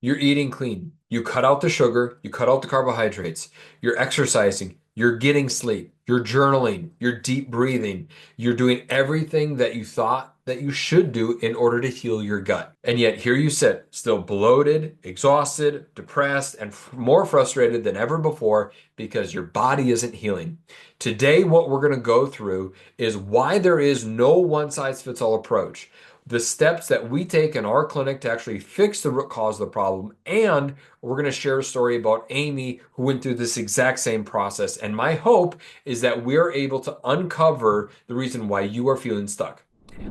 You're eating clean. You cut out the sugar, you cut out the carbohydrates. You're exercising, you're getting sleep, you're journaling, you're deep breathing. You're doing everything that you thought that you should do in order to heal your gut. And yet here you sit, still bloated, exhausted, depressed, and more frustrated than ever before because your body isn't healing. Today, what we're going to go through is why there is no one size fits all approach, the steps that we take in our clinic to actually fix the root cause of the problem. And we're going to share a story about Amy who went through this exact same process. And my hope is that we're able to uncover the reason why you are feeling stuck.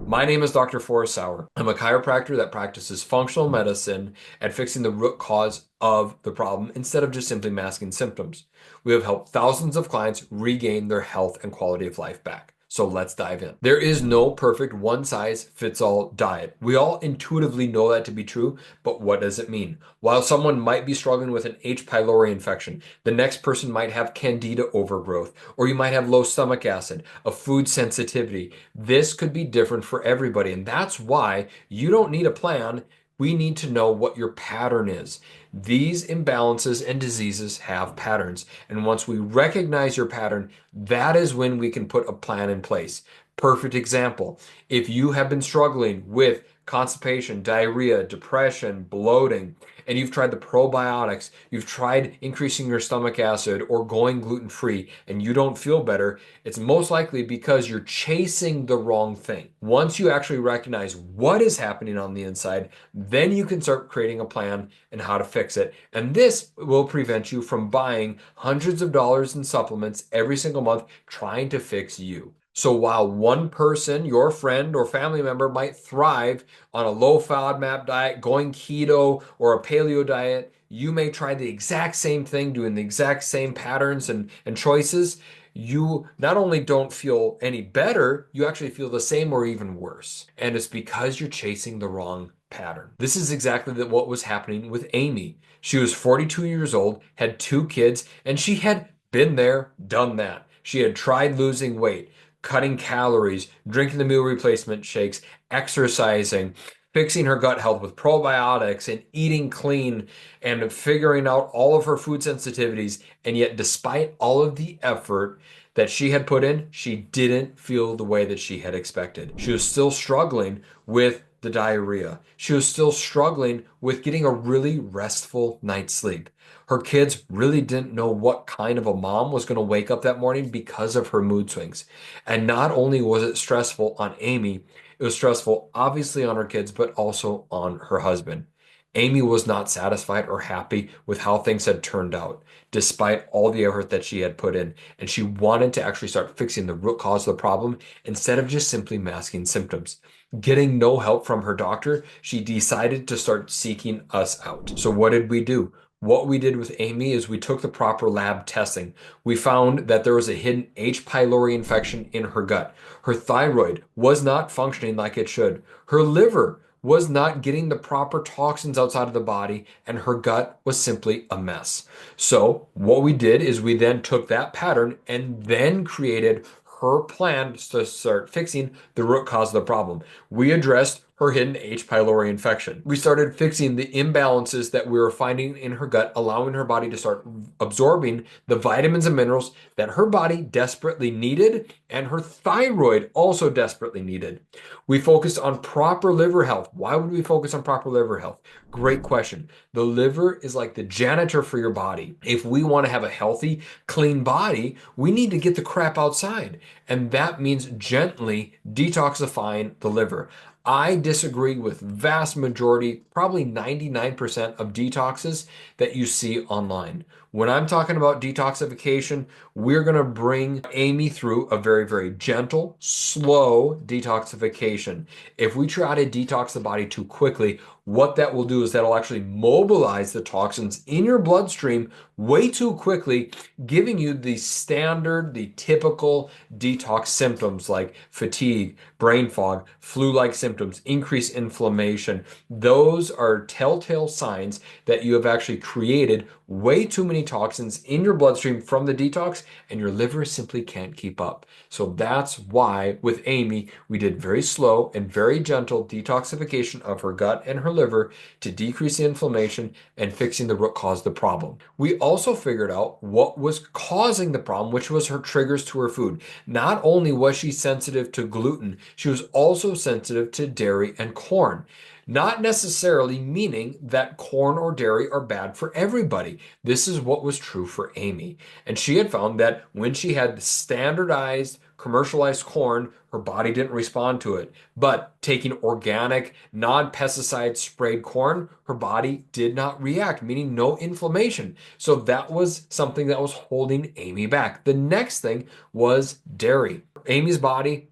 My name is Dr. Forrest Sauer. I'm a chiropractor that practices functional medicine and fixing the root cause of the problem instead of just simply masking symptoms. We have helped thousands of clients regain their health and quality of life back. So let's dive in. There is no perfect one size fits all diet. We all intuitively know that to be true, but what does it mean? While someone might be struggling with an H. pylori infection, the next person might have candida overgrowth, or you might have low stomach acid, a food sensitivity. This could be different for everybody, and that's why you don't need a plan. We need to know what your pattern is. These imbalances and diseases have patterns. And once we recognize your pattern, that is when we can put a plan in place. Perfect example. If you have been struggling with constipation, diarrhea, depression, bloating, and you've tried the probiotics, you've tried increasing your stomach acid or going gluten-free, and you don't feel better, it's most likely because you're chasing the wrong thing. Once you actually recognize what is happening on the inside, then you can start creating a plan and how to fix it. And this will prevent you from buying hundreds of dollars in supplements every single month trying to fix you. So while one person, your friend or family member, might thrive on a low FODMAP diet, going keto, or a paleo diet, you may try the exact same thing, doing the exact same patterns and choices. You not only don't feel any better, you actually feel the same or even worse. And it's because you're chasing the wrong pattern. This is exactly what was happening with Amy. She was 42 years old, had two kids, and she had been there, done that. She had tried losing weight, cutting calories, drinking the meal replacement shakes, exercising, fixing her gut health with probiotics and eating clean and figuring out all of her food sensitivities. And yet, despite all of the effort that she had put in, she didn't feel the way that she had expected. She was still struggling with the diarrhea. She was still struggling with getting a really restful night's sleep. Her kids really didn't know what kind of a mom was going to wake up that morning because of her mood swings. And not only was it stressful on Amy, it was stressful obviously on her kids, but also on her husband. Amy was not satisfied or happy with how things had turned out, despite all the effort that she had put in. And she wanted to actually start fixing the root cause of the problem instead of just simply masking symptoms. Getting no help from her doctor, she decided to start seeking us out. So what did we do? What we did with Amy is we took the proper lab testing. We found that there was a hidden H. pylori infection in her gut. Her thyroid was not functioning like it should. Her liver was not getting the proper toxins outside of the body, and her gut was simply a mess. So what we did is we then took that pattern and then created her plan to start fixing the root cause of the problem. We addressed her hidden H. pylori infection. We started fixing the imbalances that we were finding in her gut, allowing her body to start absorbing the vitamins and minerals that her body desperately needed and her thyroid also desperately needed. We focused on proper liver health. Why would we focus on proper liver health? Great question. The liver is like the janitor for your body. If we want to have a healthy, clean body, we need to get the crap outside. And that means gently detoxifying the liver. I disagree with vast majority, probably 99% of detoxes that you see online. When I'm talking about detoxification, we're going to bring Amy through a very, very gentle, slow detoxification. If we try to detox the body too quickly, what that will do is that'll actually mobilize the toxins in your bloodstream way too quickly, giving you the standard, the typical detox symptoms like fatigue, brain fog, flu-like symptoms, increased inflammation. Those are telltale signs that you have actually created way too many toxins in your bloodstream from the detox, and your liver simply can't keep up. So that's why with Amy, we did very slow and very gentle detoxification of her gut and her liver to decrease the inflammation and fixing the root cause of the problem. We also figured out what was causing the problem, which was her triggers to her food. Not only was she sensitive to gluten, she was also sensitive to dairy and corn. Not necessarily meaning that corn or dairy are bad for everybody. This is what was true for Amy. And she had found that when she had standardized, commercialized corn, her body didn't respond to it. But taking organic, non-pesticide sprayed corn, her body did not react, meaning no inflammation. So that was something that was holding Amy back. The next thing was dairy. Amy's body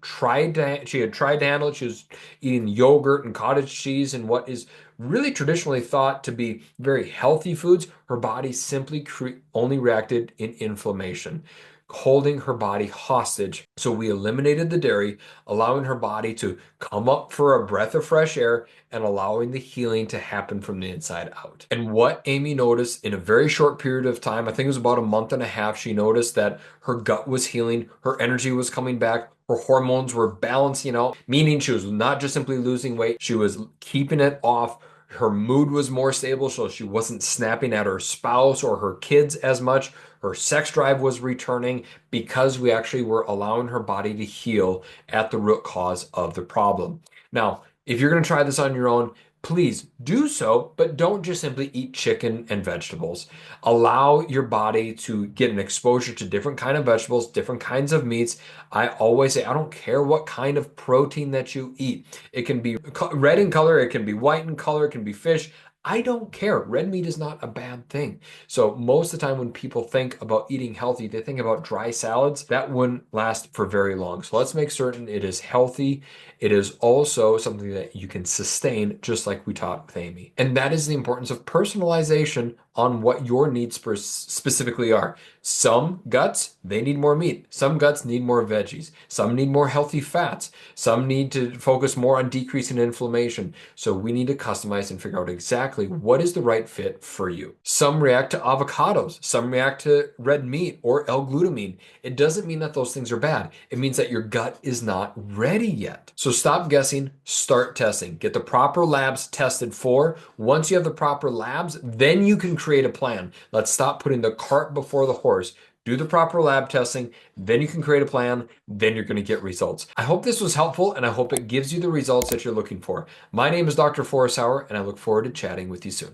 she had tried to handle it. She was eating yogurt and cottage cheese and what is really traditionally thought to be very healthy foods. Her body simply only reacted in inflammation, holding her body hostage. So we eliminated the dairy, allowing her body to come up for a breath of fresh air and allowing the healing to happen from the inside out. And what Amy noticed in a very short period of time, I think it was about a month and a half, she noticed that her gut was healing, her energy was coming back, her hormones were balancing out, meaning she was not just simply losing weight, she was keeping it off. Her mood was more stable, so she wasn't snapping at her spouse or her kids as much. Her sex drive was returning because we actually were allowing her body to heal at the root cause of the problem. Now, if you're going to try this on your own, please do so, but don't just simply eat chicken and vegetables. Allow your body to get an exposure to different kind of vegetables, different kinds of meats. I always say, I don't care what kind of protein that you eat. It can be red in color, it can be white in color, it can be fish. I don't care. Red meat is not a bad thing. So most of the time when people think about eating healthy, they think about dry salads. That wouldn't last for very long. So let's make certain it is healthy. It is also something that you can sustain, just like we taught with Amy. And that is the importance of personalization on what your needs specifically are. Some guts, they need more meat. Some guts need more veggies. Some need more healthy fats. Some need to focus more on decreasing inflammation. So we need to customize and figure out exactly what is the right fit for you. Some react to avocados. Some react to red meat or L-glutamine. It doesn't mean that those things are bad. It means that your gut is not ready yet. So stop guessing, start testing. Get the proper labs tested for. Once you have the proper labs, then you can create a plan. Let's stop putting the cart before the horse. Do the proper lab testing, then you can create a plan, then you're going to get results. I hope this was helpful and I hope it gives you the results that you're looking for. My name is Dr. Forrest Sauer and I look forward to chatting with you soon.